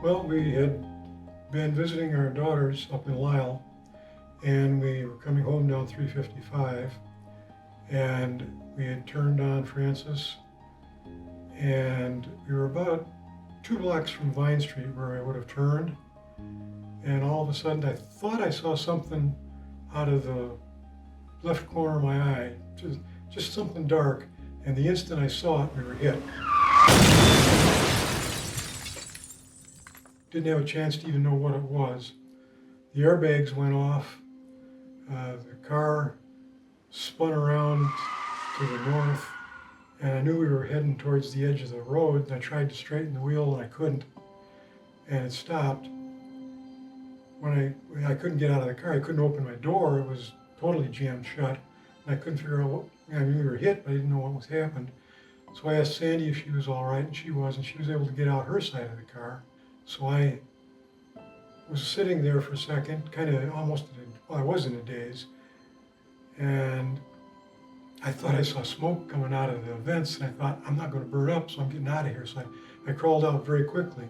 Well, we had been visiting our daughters up in Lisle, and we were coming home down 355, and we had turned on Francis, and we were about 2 blocks from Vine Street where I would have turned, and all of a sudden I thought I saw something out of the left corner of my eye, just something dark, and the instant I saw it, we were hit. Didn't have a chance to even know what it was. The airbags went off, the car spun around to the north, and I knew we were heading towards the edge of the road, and I tried to straighten the wheel and I couldn't, and it stopped. When I couldn't get out of the car, I couldn't open my door, it was totally jammed shut, and I couldn't figure out what, I mean, we were hit, but I didn't know what was happened. So I asked Sandy if she was all right, and she was able to get out her side of the car. So I was sitting there for a second, kind of almost, I was in a daze, and I thought I saw smoke coming out of the vents, and I thought, I'm not going to burn up, so I'm getting out of here. So I crawled out very quickly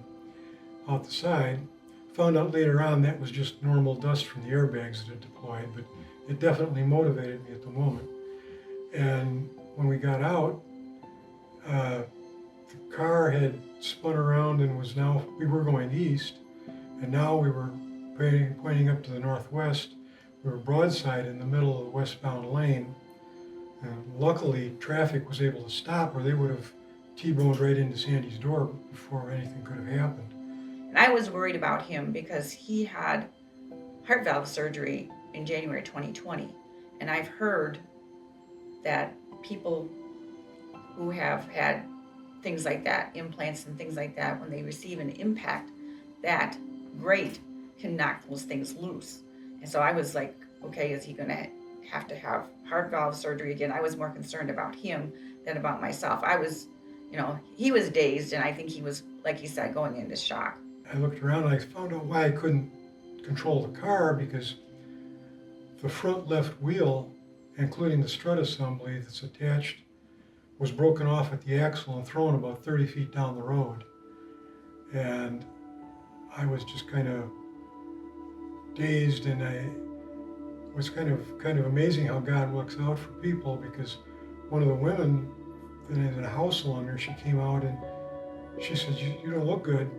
out the side. Found out later on that was just normal dust from the airbags that had deployed, but it definitely motivated me at the moment. And when we got out, the car had spun around and we were going east, and now we were pointing up to the northwest. We were broadside in the middle of the westbound lane. And luckily, traffic was able to stop, or they would have T-boned right into Sandy's door before anything could have happened. And I was worried about him because he had heart valve surgery in January 2020. And I've heard that people who have had things like that, implants and things like that, when they receive an impact, that grate can knock those things loose. And so I was like, okay, is he gonna have to have heart valve surgery again? I was more concerned about him than about myself. I was, he was dazed, and I think he was, like he said, going into shock. I looked around and I found out why I couldn't control the car, because the front left wheel, including the strut assembly that's attached, was broken off at the axle and thrown about 30 feet down the road. And I was just kind of dazed, and it was kind of amazing how God looks out for people, because one of the women in a house along there, she came out and she said, you don't look good.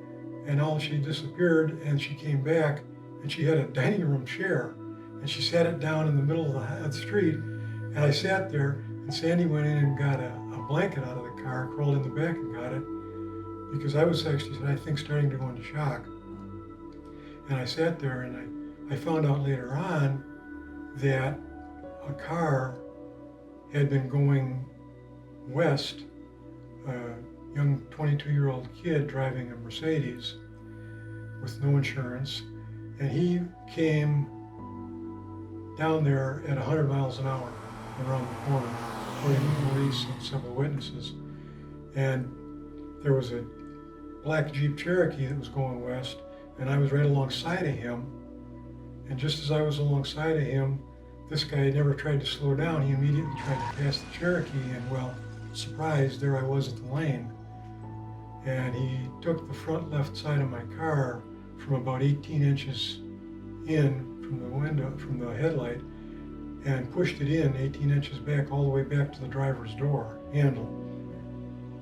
And all she disappeared, and she came back, and she had a dining room chair, and she sat it down in the middle of the street, and I sat there, and Sandy went in and got a blanket out of the car, crawled in the back and got it, because I was actually, I think, starting to go into shock. And I sat there, and I found out later on that a car had been going west, young 22-year-old kid driving a Mercedes with no insurance, and he came down there at 100 miles an hour around the corner, according to the police and several witnesses. And there was a black Jeep Cherokee that was going west, and I was right alongside of him, and just as I was alongside of him, this guy had never tried to slow down. He immediately tried to pass the Cherokee, and well, surprise, there I was at the lane. And he took the front left side of my car from about 18 inches in from the window, from the headlight, and pushed it in 18 inches back, all the way back to the driver's door handle.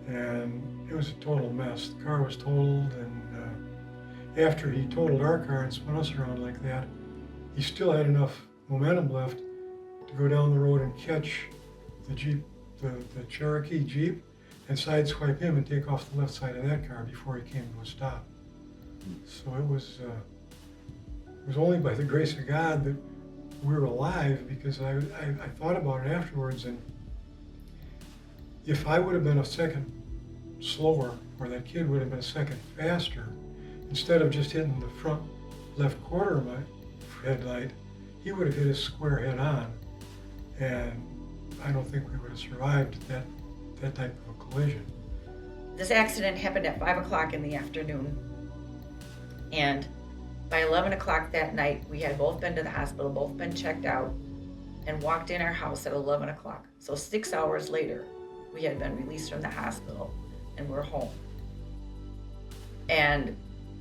And it was a total mess. The car was totaled, and after he totaled our car and spun us around like that, he still had enough momentum left to go down the road and catch the Jeep, the Cherokee Jeep, and sideswipe him and take off the left side of that car before he came to a stop. So it was only by the grace of God that we were alive, because I thought about it afterwards, and if I would have been a second slower, or that kid would have been a second faster, instead of just hitting the front left quarter of my headlight, he would have hit us square head on, and I don't think we would have survived that type of a collision. This accident happened at 5 o'clock in the afternoon, and by 11 o'clock that night, we had both been to the hospital, both been checked out, and walked in our house at 11 o'clock. So 6 hours later, we had been released from the hospital, and we're home. And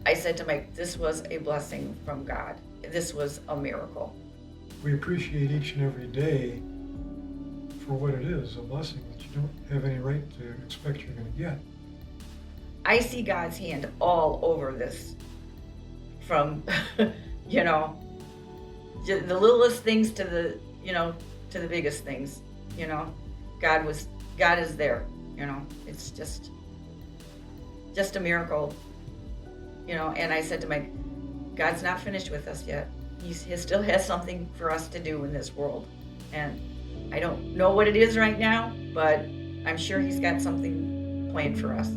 I said to Mike, this was a blessing from God. This was a miracle. We appreciate each and every day for what it is, a blessing that you don't have any right to expect you're going to get. I see God's hand all over this, from, you know, the littlest things to the, you know, to the biggest things, you know. God is there, you know. It's just a miracle, you know. And I said to Mike, God's not finished with us yet. He still has something for us to do in this world. And I don't know what it is right now, but I'm sure he's got something planned for us.